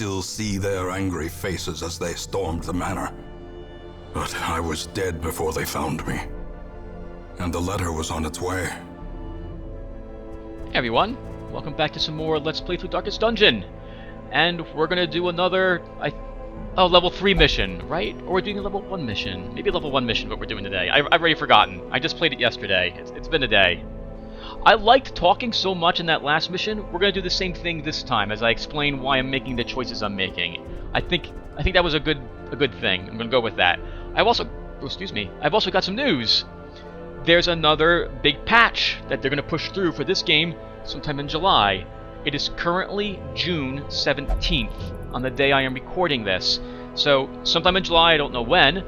still see their angry faces as they stormed the manor. But I was dead before they found me. And the letter was on its way. Hey everyone, welcome back to some more Let's Play Through Darkest Dungeon. And we're gonna do another, level 3 mission, right? Or we're doing a level 1 mission. Maybe level 1 mission, what we're doing today. I've already forgotten. I just played it yesterday. It's been a day. I liked talking so much in that last mission. We're gonna do the same thing this time as I explain why I'm making the choices I'm making. I think that was a good thing. I'm gonna go with that. I've also got some news. There's another big patch that they're gonna push through for this game sometime in July. It is currently June 17th on the day I am recording this. So sometime in July, I don't know when,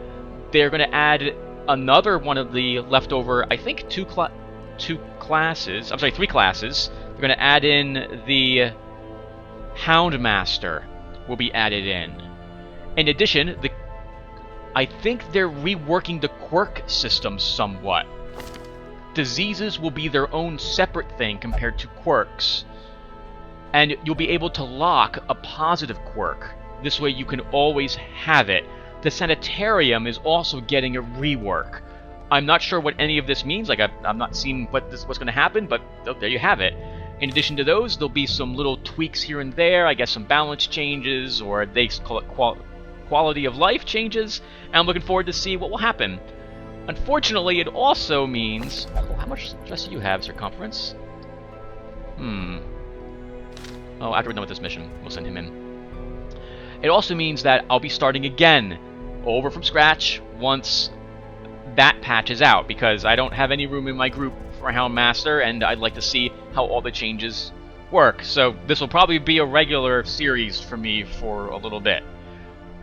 they're gonna add another one of the leftover, I think three classes. They're going to add in the Houndmaster will be added in. In addition, I think they're reworking the quirk system somewhat. Diseases will be their own separate thing compared to quirks. And you'll be able to lock a positive quirk. This way you can always have it. The Sanitarium is also getting a rework. I'm not sure what any of this means. Like I've not seen what's going to happen, but there you have it. In addition to those, there'll be some little tweaks here and there. I guess some balance changes, or they call it quality of life changes. And I'm looking forward to see what will happen. Unfortunately, it also means... Oh, how much stress do you have, Circumference? Oh, after we're done with this mission, we'll send him in. It also means that I'll be starting again, over from scratch, once that patch is out, because I don't have any room in my group for a Houndmaster, and I'd like to see how all the changes work. So this will probably be a regular series for me for a little bit.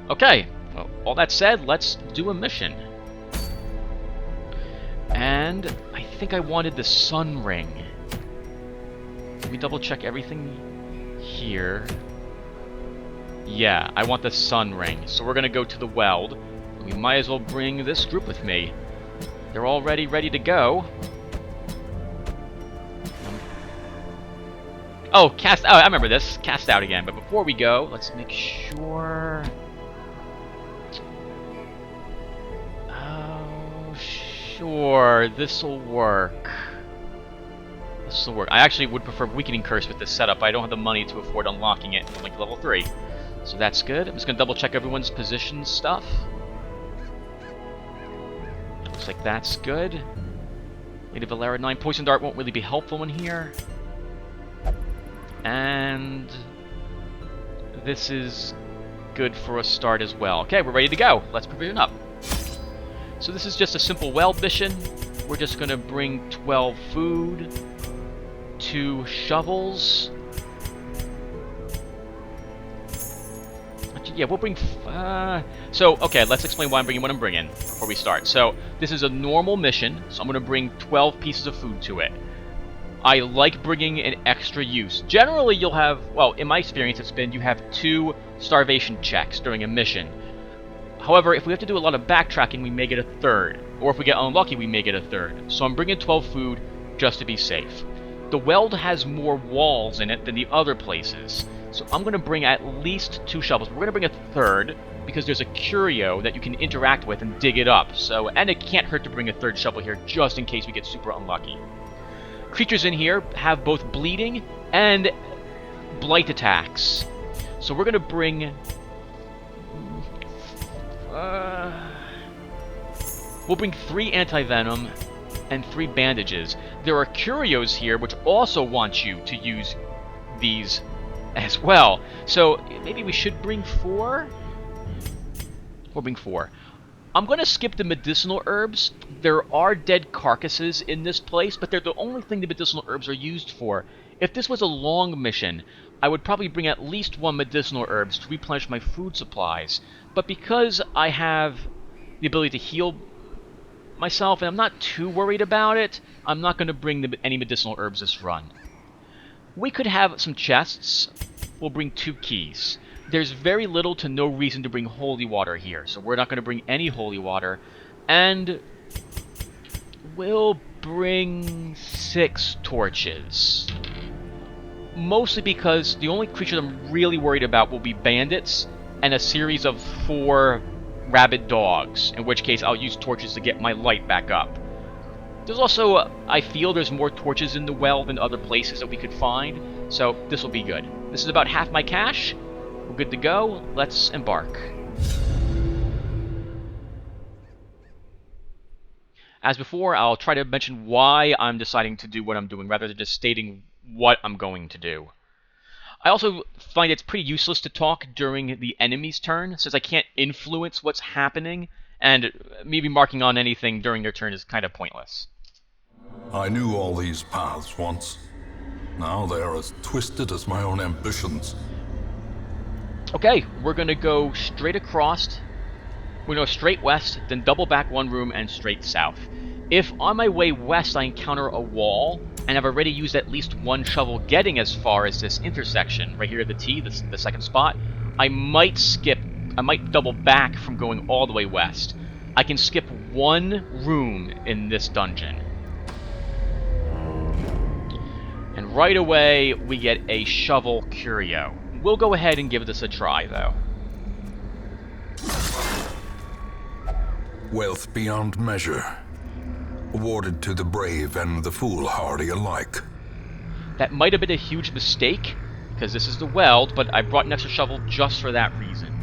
Okay, well, all that said, let's do a mission. And I think I wanted the Sun Ring. Let me double check everything here. Yeah, I want the Sun Ring. So we're gonna go to the Weld. We might as well bring this group with me. They're already ready to go. Oh, I remember this. Cast out again. But before we go, let's make sure... Oh, sure. This'll work. This'll work. I actually would prefer Weakening Curse with this setup. I don't have the money to afford unlocking it from like level 3. So that's good. I'm just going to double check everyone's position stuff. Looks like that's good. Lady Valera 9. Poison Dart won't really be helpful in here. And this is good for a start as well. Okay, we're ready to go. Let's provision up. So this is just a simple weld mission. We're just going to bring 12 food, 2 shovels. Yeah, we'll bring... okay, let's explain why I'm bringing what I'm bringing before we start. So, this is a normal mission, so I'm going to bring 12 pieces of food to it. I like bringing an extra use. Generally, you'll have... Well, in my experience, it's been you have 2 starvation checks during a mission. However, if we have to do a lot of backtracking, we may get a 3rd. Or if we get unlucky, we may get a 3rd. So I'm bringing 12 food just to be safe. The Weld has more walls in it than the other places. So I'm going to bring at least 2 shovels. We're going to bring a 3rd because there's a curio that you can interact with and dig it up. So, and it can't hurt to bring a 3rd shovel here just in case we get super unlucky. Creatures in here have both bleeding and blight attacks. So we're going to bring... we'll bring 3 anti-venom and 3 bandages. There are curios here which also want you to use these as well. So maybe we should bring 4? We'll bring 4. I'm going to skip the medicinal herbs. There are dead carcasses in this place, but they're the only thing the medicinal herbs are used for. If this was a long mission, I would probably bring at least 1 medicinal herbs to replenish my food supplies. But because I have the ability to heal myself and I'm not too worried about it, I'm not going to bring any medicinal herbs this run. We could have some chests. We'll bring 2 keys. There's very little to no reason to bring holy water here, so we're not going to bring any holy water. And we'll bring 6 torches. mostly because the only creatures I'm really worried about will be bandits and a series of 4 rabid dogs, in which case I'll use torches to get my light back up. There's also, I feel there's more torches in the well than other places that we could find, so this will be good. This is about half my cash. We're good to go. Let's embark. As before, I'll try to mention why I'm deciding to do what I'm doing, rather than just stating what I'm going to do. I also find it's pretty useless to talk during the enemy's turn, since I can't influence what's happening, and maybe marking on anything during their turn is kind of pointless. I knew all these paths once. Now they are as twisted as my own ambitions. Okay, we're gonna go straight across. We're gonna go straight west, then double back 1 room and straight south. If on my way west I encounter a wall, and I've already used at least 1 shovel getting as far as this intersection, right here at the T, the second spot, I might double back from going all the way west. I can skip 1 room in this dungeon. And right away, we get a shovel curio. We'll go ahead and give this a try, though. Wealth beyond measure, awarded to the brave and the foolhardy alike. That might have been a huge mistake, because this is the Weld, but I brought an extra shovel just for that reason.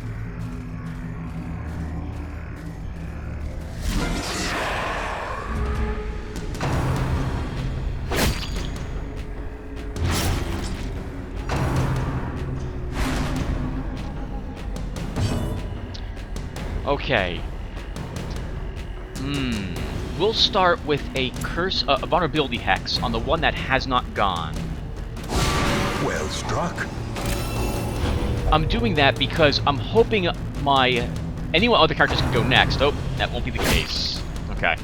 Okay. We'll start with a a vulnerability hex on the one that has not gone. Well struck. I'm doing that because I'm hoping any other characters can go next. Oh, that won't be the case. Okay.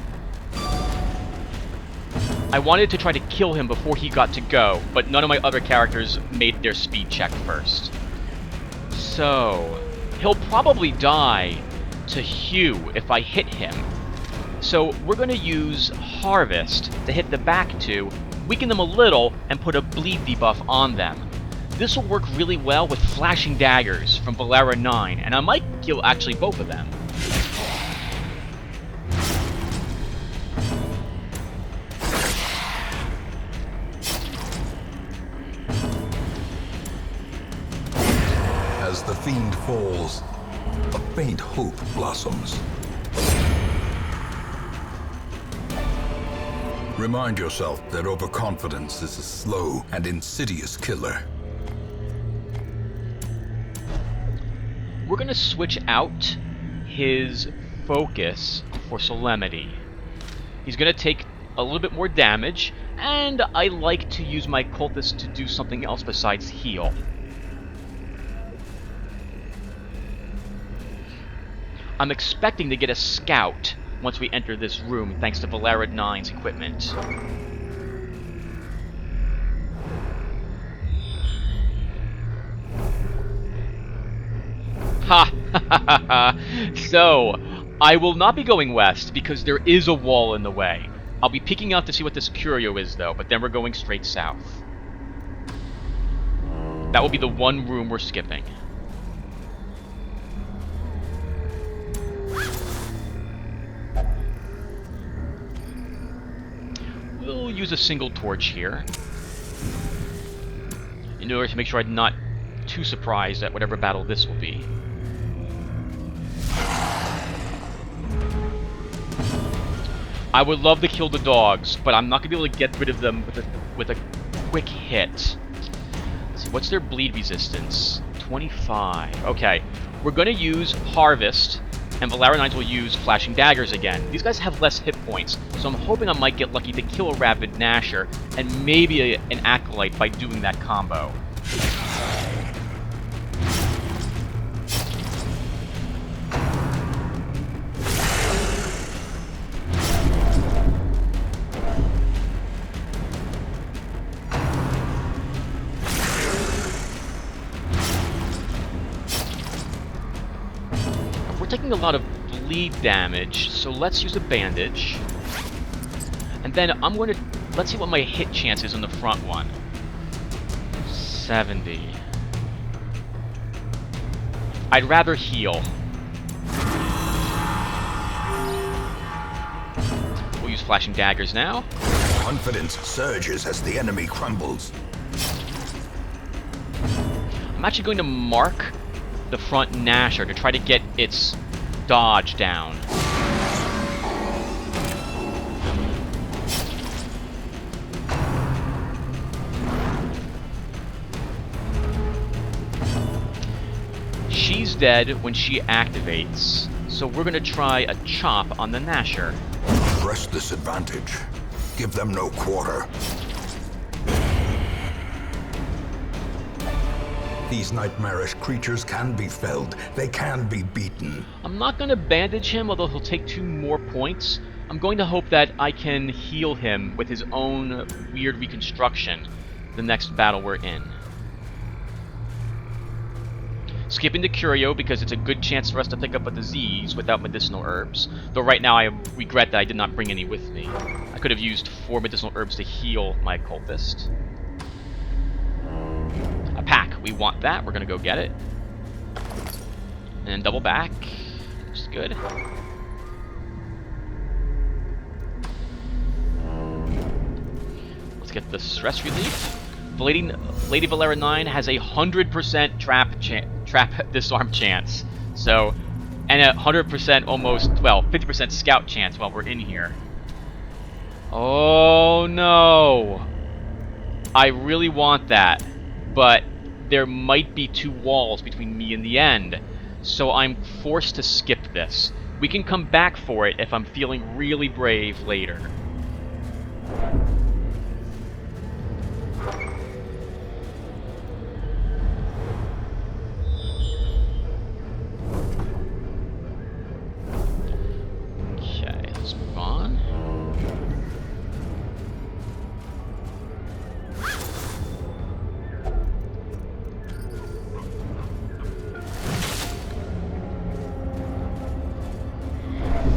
I wanted to try to kill him before he got to go, but none of my other characters made their speed check first. So, he'll probably die to Hugh if I hit him. So we're going to use Harvest to hit the back 2, weaken them a little, and put a bleed debuff on them. This will work really well with Flashing Daggers from Valera 9, and I might kill actually both of them. As the fiend falls, a faint hope blossoms. Remind yourself that overconfidence is a slow and insidious killer. We're going to switch out his focus for Solemnity. He's going to take a little bit more damage, and I like to use my cultist to do something else besides heal. I'm expecting to get a scout once we enter this room, thanks to Valera 9's equipment. Ha! So, I will not be going west because there is a wall in the way. I'll be peeking out to see what this curio is, though, but then we're going straight south. That will be the 1 room we're skipping. We'll use a single torch here in order to make sure I'm not too surprised at whatever battle this will be. I would love to kill the dogs, but I'm not going to be able to get rid of them with a quick hit. Let's see, what's their bleed resistance? 25. Okay, we're going to use Harvest, and Valera 9s will use Flashing Daggers again. These guys have less hit points, so I'm hoping I might get lucky to kill a Rapid Gnasher, and maybe an Acolyte by doing that combo. Taking a lot of bleed damage, so let's use a bandage. And then let's see what my hit chance is on the front one. 70. I'd rather heal. We'll use flashing daggers now. Confidence surges as the enemy crumbles. I'm actually going to mark the front Nasher to try to get its dodge down. She's dead when she activates, so we're going to try a chop on the Nasher. Press this advantage. Give them no quarter. These nightmarish creatures can be felled. They can be beaten. I'm not going to bandage him, although he'll take 2 more points. I'm going to hope that I can heal him with his own weird reconstruction the next battle we're in. Skipping the Curio because it's a good chance for us to pick up a disease without medicinal herbs. Though right now I regret that I did not bring any with me. I could have used 4 medicinal herbs to heal my cultist. A pack. We want that. We're going to go get it. And double back. Which is good. Let's get the stress relief. Lady Valera 9 has a 100% trap disarm chance. So, and a 100% almost, well, 50% scout chance while we're in here. Oh no! I really want that, but there might be 2 walls between me and the end, so I'm forced to skip this. We can come back for it if I'm feeling really brave later.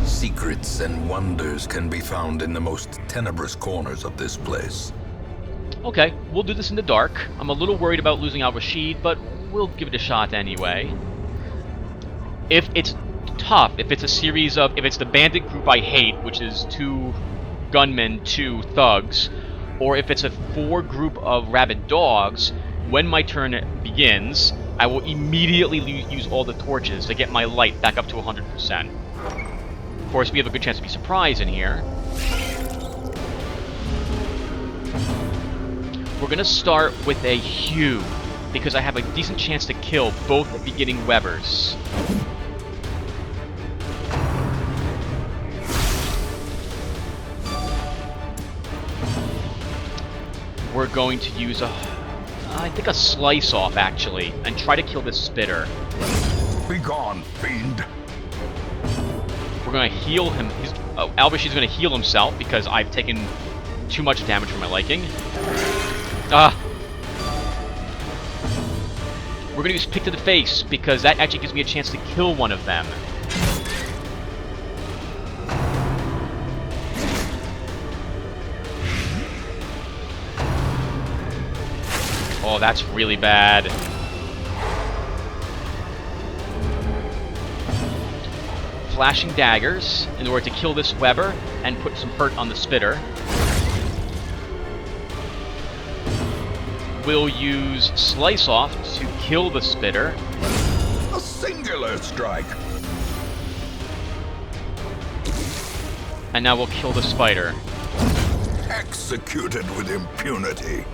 Secrets and wonders can be found in the most tenebrous corners of this place. Okay, we'll do this in the dark. I'm a little worried about losing Al-Rashid, but we'll give it a shot anyway. If it's tough, if it's a series of... if it's the bandit group I hate, which is 2 gunmen, 2 thugs, or if it's a 4 group of rabid dogs, when my turn begins, I will immediately use all the torches to get my light back up to 100%. Of course, we have a good chance to be surprised in here. We're gonna start with a Hue, because I have a decent chance to kill both beginning Webbers. We're going to use I think a Slice Off, actually, and try to kill this Spitter. Be gone, fiend. We're going to heal him. Al-Rashid's going to heal himself because I've taken too much damage for my liking. We're going to use Pick to the Face because that actually gives me a chance to kill one of them. Oh, that's really bad. Flashing daggers in order to kill this Weber and put some hurt on the Spitter. We'll use Slice Off to kill the Spitter. A singular strike. And now we'll kill the Spider. Executed with impunity.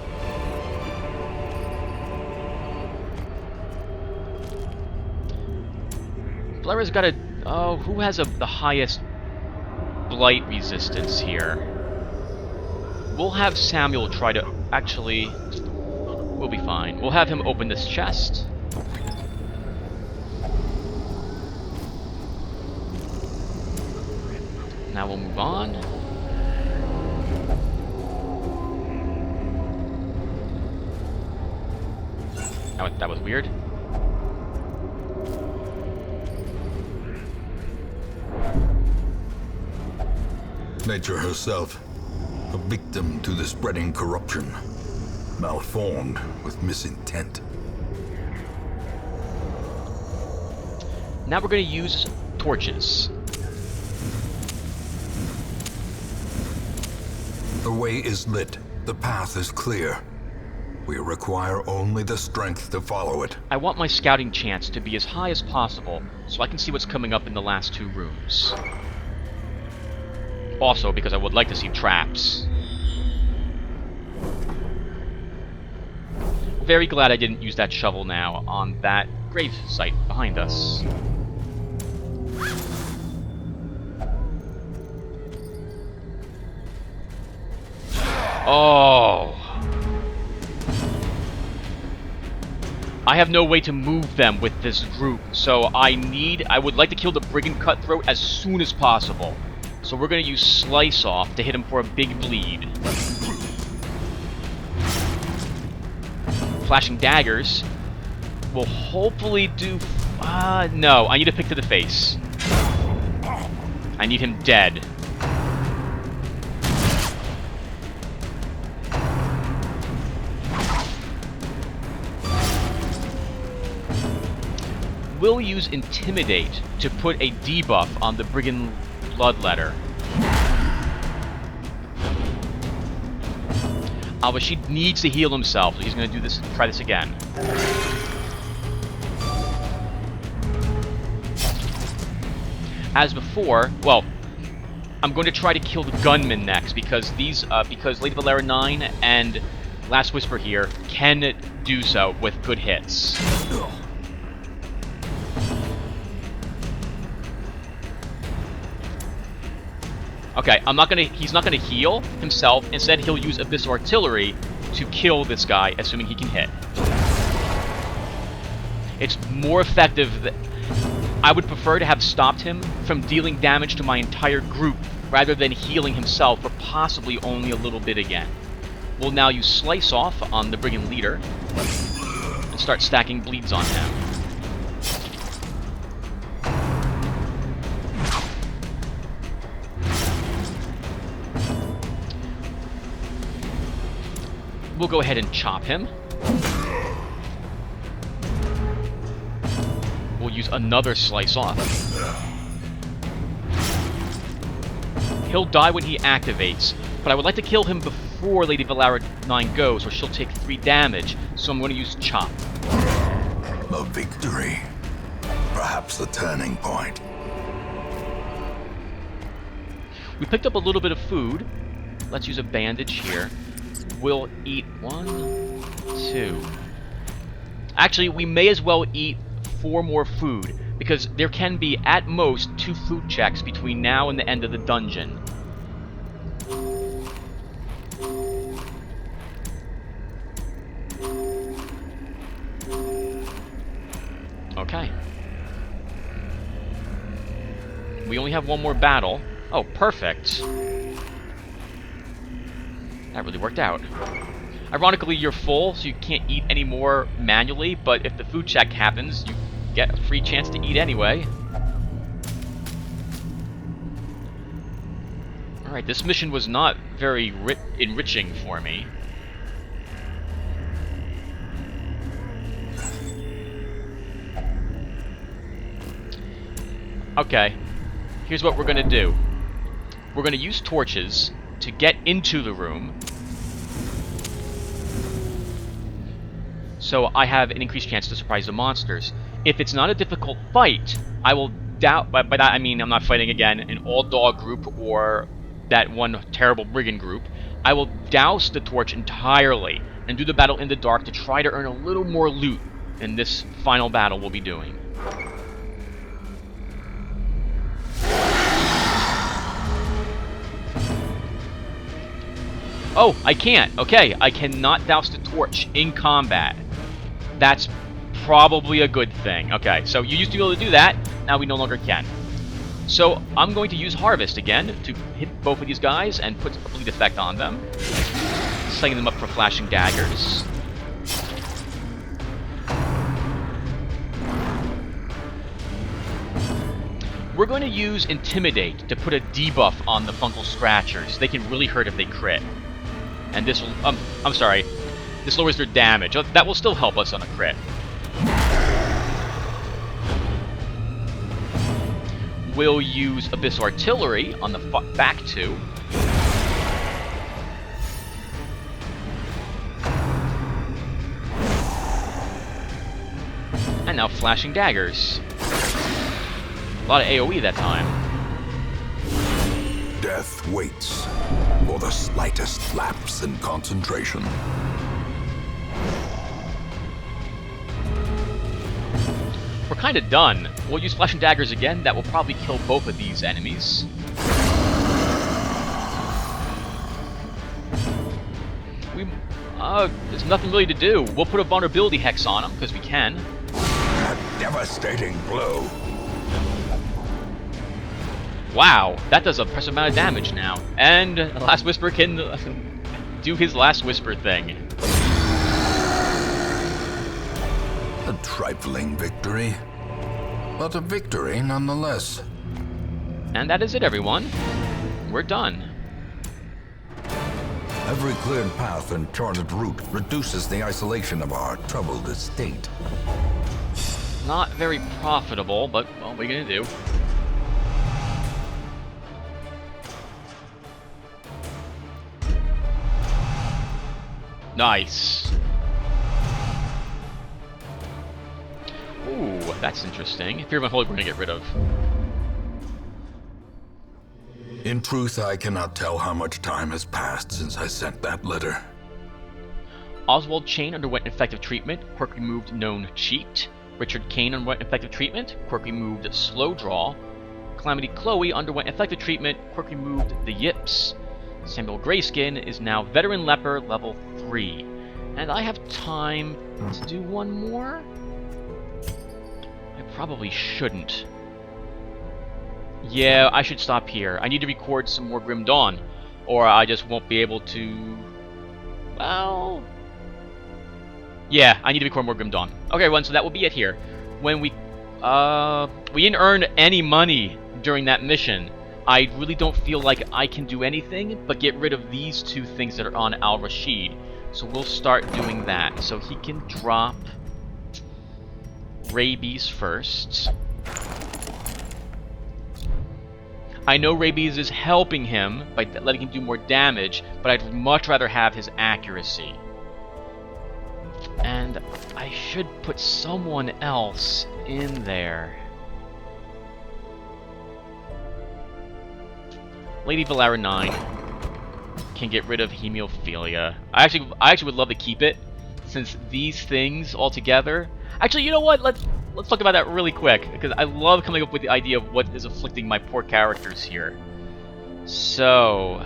Valera's got a... oh, who has the highest blight resistance here? We'll have Samuel try to... actually... we'll be fine. We'll have him open this chest. Now we'll move on. That was weird. Nature herself, a victim to the spreading corruption. malformed with misintent. Now we're going to use torches. The way is lit. The path is clear. We require only the strength to follow it. I want my scouting chance to be as high as possible, so I can see what's coming up in the last 2 rooms. Also, because I would like to see traps. Very glad I didn't use that shovel now on that grave site behind us. Oh! I have no way to move them with this group, so I would like to kill the brigand cutthroat as soon as possible. So we're going to use Slice Off to hit him for a big bleed. Flashing Daggers will hopefully do... no, I need to pick to the face. I need him dead. We'll use Intimidate to put a debuff on the Brigand Bloodletter. But she needs to heal himself, so he's going to do this. Try this again. As before, well, I'm going to try to kill the gunman next because because Lady Valera 9 and Last Whisper here can do so with good hits. Okay, he's not gonna heal himself. Instead, he'll use Abyss Artillery to kill this guy, assuming he can hit. It's more effective I would prefer to have stopped him from dealing damage to my entire group, rather than healing himself for possibly only a little bit again. We'll now use Slice Off on the Brigand Leader, and start stacking bleeds on him. We'll go ahead and chop him. We'll use another Slice Off. He'll die when he activates, but I would like to kill him before Lady Valera 9 goes, or she'll take 3 damage, so I'm going to use Chop. A victory. Perhaps the turning point. We picked up a little bit of food. Let's use a bandage here. We'll eat 1, 2. Actually, we may as well eat 4 more food, because there can be, at most, 2 food checks between now and the end of the dungeon. Okay. We only have 1 more battle. Oh, perfect. That really worked out. Ironically, you're full, so you can't eat any more manually, but if the food check happens, you get a free chance to eat anyway. Alright, this mission was not very enriching for me. Okay, here's what we're gonna do. We're gonna use torches to get into the room, so I have an increased chance to surprise the monsters. If it's not a difficult fight, I will by that I mean I'm not fighting again an all-dog group or that one terrible brigand group. I will douse the torch entirely and do the battle in the dark to try to earn a little more loot in this final battle we'll be doing. Oh, I can't. Okay, I cannot douse the torch in combat. That's probably a good thing. Okay, so you used to be able to do that. Now we no longer can. So I'm going to use Harvest again to hit both of these guys and put a bleed effect on them. Setting them up for flashing daggers. We're going to use Intimidate to put a debuff on the Fungal Scratchers. They can really hurt if they crit. And this will, I'm sorry. This lowers their damage. That will still help us on a crit. We'll use Abyss Artillery on the back two. And now Flashing Daggers. A lot of AoE that time. Death waits for the slightest lapse in concentration. We're kind of done. We'll use Flashing Daggers again. That will probably kill both of these enemies. There's nothing really to do. We'll put a Vulnerability Hex on them, because we can. A devastating blow. Wow, that does a impressive amount of damage now. And Last Whisper can do his Last Whisper thing. A trifling victory, but a victory nonetheless. And that is it, everyone. We're done. Every cleared path and charted route reduces the isolation of our troubled estate. Not very profitable, but what are we gonna do? Nice. Ooh, that's interesting. Fear of Unholy we're gonna get rid of. In truth, I cannot tell how much time has passed since I sent that letter. Oswald Chain underwent effective treatment. Quirk removed known cheat. Richard Kane underwent effective treatment. Quirk removed slow draw. Calamity Chloe underwent effective treatment. Quirk removed the yips. Samuel Grayskin is now Veteran Leper level 3. And I have time to do one more? I probably shouldn't. Yeah, I should stop here. I need to record some more Grim Dawn, or I just won't be able to... Well... Yeah, I need to record more Grim Dawn. Okay, everyone, so that will be it here. When we didn't earn any money during that mission. I really don't feel like I can do anything but get rid of these two things that are on Al-Rashid. So we'll start doing that. So he can drop Rabies first. I know Rabies is helping him by letting him do more damage, but I'd much rather have his accuracy. And I should put someone else in there. Lady Valara 9 can get rid of hemophilia. I actually would love to keep it, since these things all together. Actually, you know what? Let's talk about that really quick, because I love coming up with the idea of what is afflicting my poor characters here. So,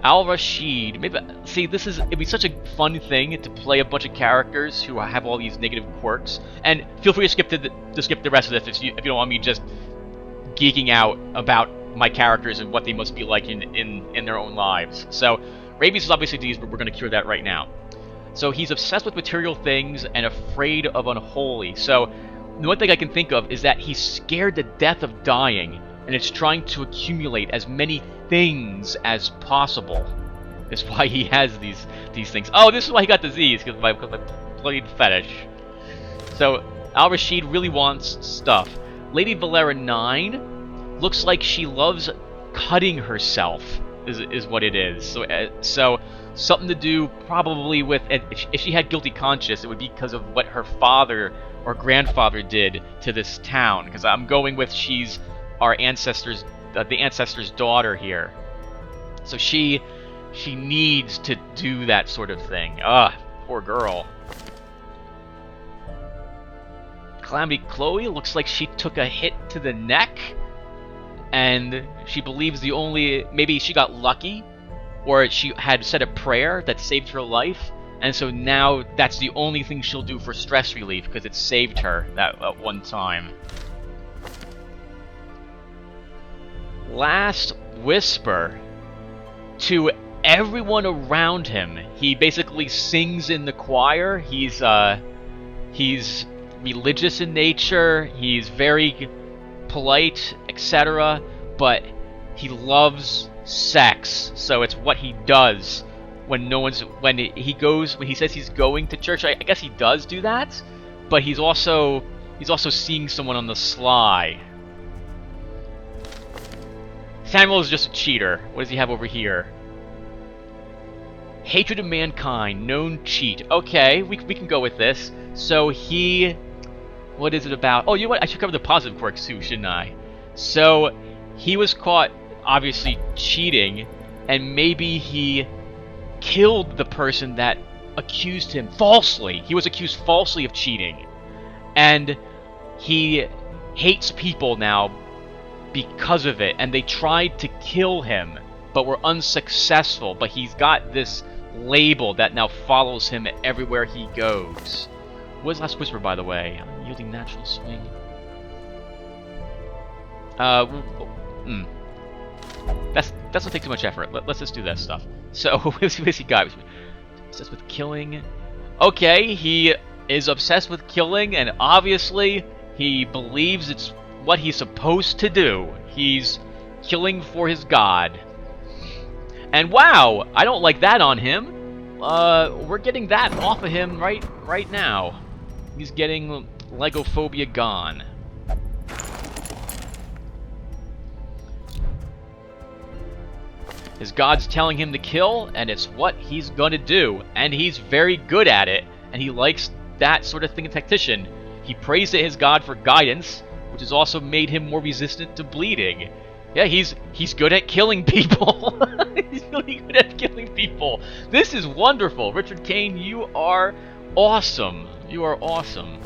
Al-Rashid. Maybe see, it'd be such a fun thing to play a bunch of characters who have all these negative quirks. And feel free to skip the rest of this if you don't want me just geeking out about my characters and what they must be like in their own lives. So, Rabies is obviously disease, but we're going to cure that right now. So he's obsessed with material things and afraid of unholy. So the one thing I can think of is that he's scared to death of dying, and it's trying to accumulate as many things as possible. That's why he has these things. Oh, this is why he got disease, because my bloody fetish. So Al-Rashid really wants stuff. Lady Valara 9 looks like she loves cutting herself, is what it is. So something to do probably with, if she had guilty conscience, it would be because of what her father or grandfather did to this town. Because I'm going with she's our ancestors, the ancestor's daughter here. So she needs to do that sort of thing. Poor girl. Calamity Chloe looks like she took a hit to the neck, and she believes maybe she got lucky, or she had said a prayer that saved her life, and so now that's the only thing she'll do for stress relief because it saved her that one time. Last Whisper. To everyone around him, he basically sings in the choir. He's religious in nature, he's very polite, etc., but he loves sex, so it's what he does when no one's when he says he's going to church. I guess he does do that, but he's also seeing someone on the sly. Samuel is just a cheater. What does he have over here? Hatred of mankind, known cheat. Okay, we can go with this. So he... What is it about? Oh, you know what? I should cover the positive quirks too, shouldn't I? So, he was caught, obviously, cheating, and maybe he killed the person that accused him falsely. He was accused falsely of cheating. And he hates people now because of it, and they tried to kill him, but were unsuccessful. But he's got this label that now follows him everywhere he goes. What is Last Whisper, by the way? Unyielding natural swing. That's not take too much effort. Let's just do that stuff. So, what's he got? Obsessed with killing. Okay, he is obsessed with killing, and obviously he believes it's what he's supposed to do. He's killing for his god. And wow, I don't like that on him. We're getting that off of him right now. He's getting Legophobia gone. His god's telling him to kill, and it's what he's gonna do. And he's very good at it, and he likes that sort of thing in Tactician. He prays to his god for guidance, which has also made him more resistant to bleeding. Yeah, he's good at killing people. He's really good at killing people. This is wonderful. Richard Kane, you are awesome. You are awesome.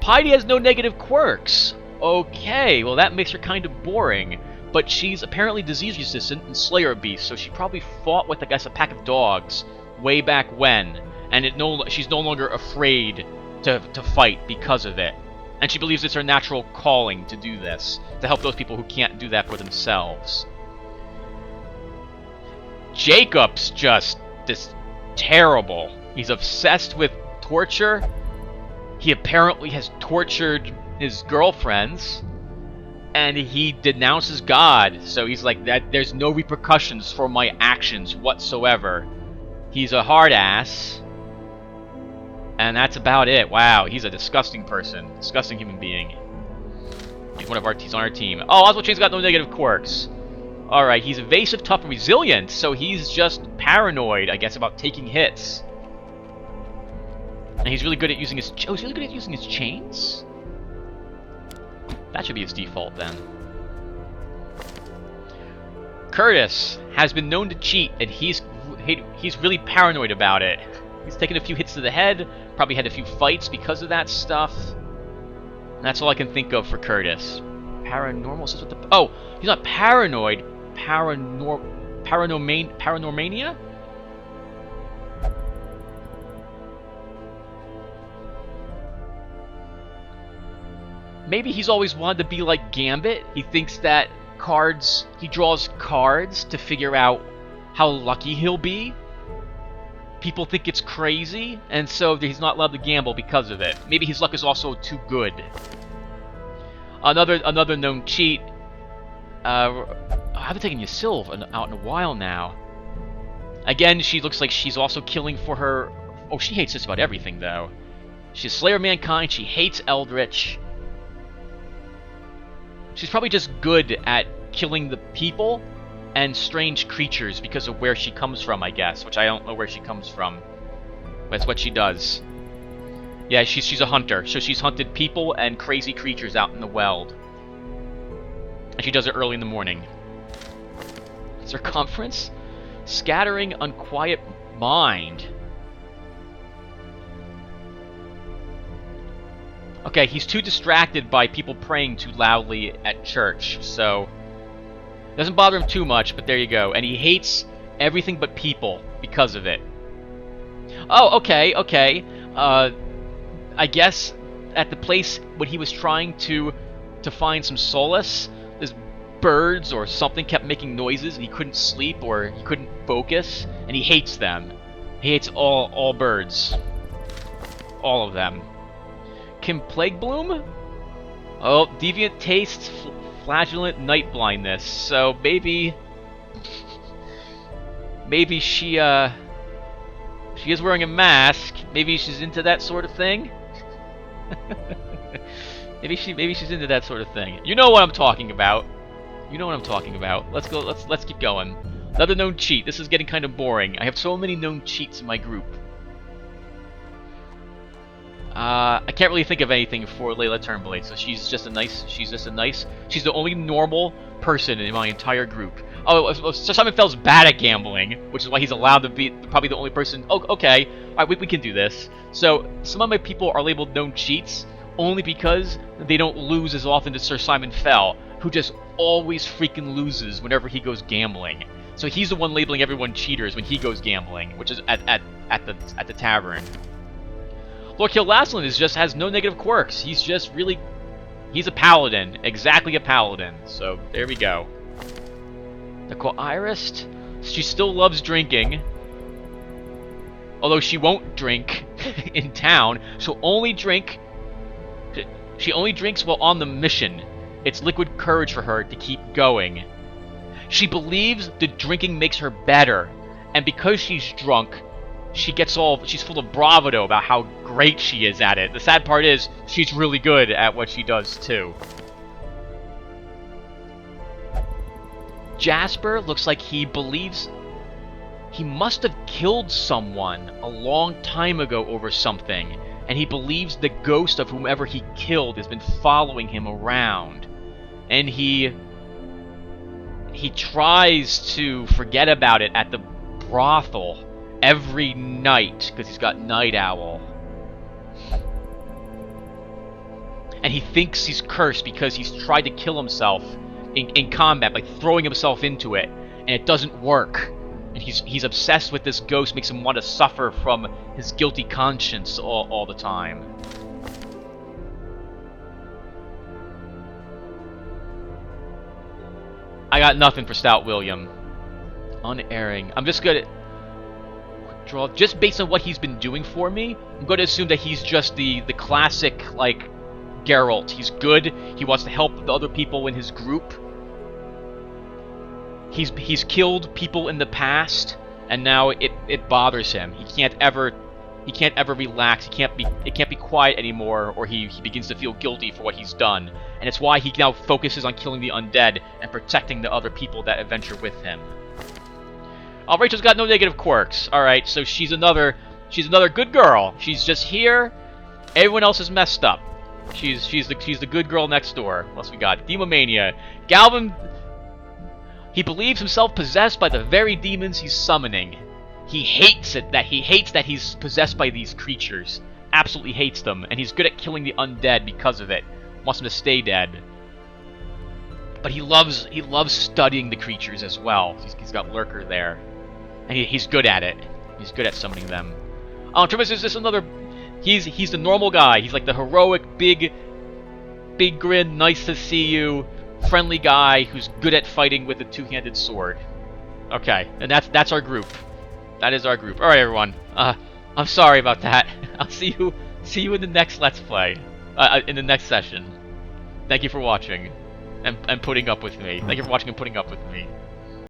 Piety has no negative quirks. Okay, well that makes her kind of boring. But she's apparently disease resistant and Slayer Beast, so she probably fought with, I guess, a pack of dogs way back when. And she's no longer afraid to fight because of it. And she believes it's her natural calling to do this, to help those people who can't do that for themselves. Jacob's just terrible. He's obsessed with torture. He apparently has tortured his girlfriends, and he denounces God. So he's like, that. There's no repercussions for my actions whatsoever. He's a hard ass. And that's about it. Wow, he's a disgusting person. Disgusting human being. He's on our team. Oh, Oswald Chain's got no negative quirks. Alright, he's evasive, tough, and resilient, so he's just paranoid, I guess, about taking hits. And he's really good at using his... Oh, he's really good at using his chains? That should be his default, then. Curtis has been known to cheat, and he's really paranoid about it. He's taken a few hits to the head, probably had a few fights because of that stuff. And that's all I can think of for Curtis. Paranormal says what the... Oh, he's not paranoid. Paranormania? Maybe he's always wanted to be like Gambit. He thinks that he draws cards to figure out how lucky he'll be. People think it's crazy, and so he's not allowed to gamble because of it. Maybe his luck is also too good. Another known cheat. I haven't taken Ysilv out in a while now. Again, she looks like she's also killing for her... Oh, she hates just about everything, though. She's Slayer of Mankind, she hates Eldritch. She's probably just good at killing the people and strange creatures because of where she comes from, I guess, which I don't know where she comes from. But it's what she does. Yeah, she's a hunter, so she's hunted people and crazy creatures out in the Weld. And she does it early in the morning. Circumference? Scattering unquiet mind. Okay, he's too distracted by people praying too loudly at church, so... Doesn't bother him too much, but there you go. And he hates everything but people because of it. Oh, okay. I guess at the place when he was trying to find some solace, this birds or something kept making noises and he couldn't sleep or he couldn't focus, and he hates them. He hates all birds. All of them. Kim Plague Bloom? Oh, deviant tastes, flagellant night blindness. So maybe maybe she is wearing a mask. Maybe she's into that sort of thing. maybe she's into that sort of thing. You know what I'm talking about. You know what I'm talking about. Let's go. Let's keep going. Another known cheat. This is getting kind of boring. I have so many known cheats in my group. I can't really think of anything for Layla Turnblade, so she's just a nice. She's the only normal person in my entire group. Oh, so Simon Fell's bad at gambling, which is why he's allowed to be probably the only person. Oh, okay. All right, we can do this. So some of my people are labeled known cheats only because they don't lose as often as Sir Simon Fell, who just always freaking loses whenever he goes gambling. So he's the one labeling everyone cheaters when he goes gambling, which is at the tavern. Lord Killaslan has no negative quirks. He's just really, he's a paladin, exactly a paladin. So there we go. Nicole Iris, she still loves drinking, although she won't drink in town. She only drinks while on the mission. It's liquid courage for her to keep going. She believes that drinking makes her better, and because she's drunk, she's full of bravado about how great she is at it. The sad part is, she's really good at what she does too. Jasper looks like he believes he must have killed someone a long time ago over something, and he believes the ghost of whomever he killed has been following him around. And he tries to forget about it at the brothel every night because he's got Night Owl. And he thinks he's cursed because he's tried to kill himself in combat by throwing himself into it, and it doesn't work. And he's obsessed with this ghost, makes him want to suffer from his guilty conscience all the time. I got nothing for Stout William. Unerring. I'm just gonna draw just based on what he's been doing for me. I'm going to assume that he's just the classic like Geralt. He's good. He wants to help the other people in his group. He's killed people in the past, and now it bothers him. He can't ever relax. It can't be quiet anymore, or he begins to feel guilty for what he's done. And it's why he now focuses on killing the undead and protecting the other people that adventure with him. Oh, Rachel's got no negative quirks. All right, so she's another good girl. She's just here. Everyone else is messed up. She's the good girl next door. What else we got? Demomania. Galvin. He believes himself possessed by the very demons he's summoning. He hates that he's possessed by these creatures. Absolutely hates them, and he's good at killing the undead because of it. Wants them to stay dead. But he loves studying the creatures as well. He's got Lurker there, and he's good at it. He's good at summoning them. Trimus is just another. He's the normal guy. He's like the heroic, big grin, nice to see you, friendly guy who's good at fighting with a two-handed sword. Okay, and that's our group. That is our group. All right, everyone. I'm sorry about that. I'll see you in the next Let's Play, in the next session. Thank you for watching and putting up with me. Thank you for watching and putting up with me.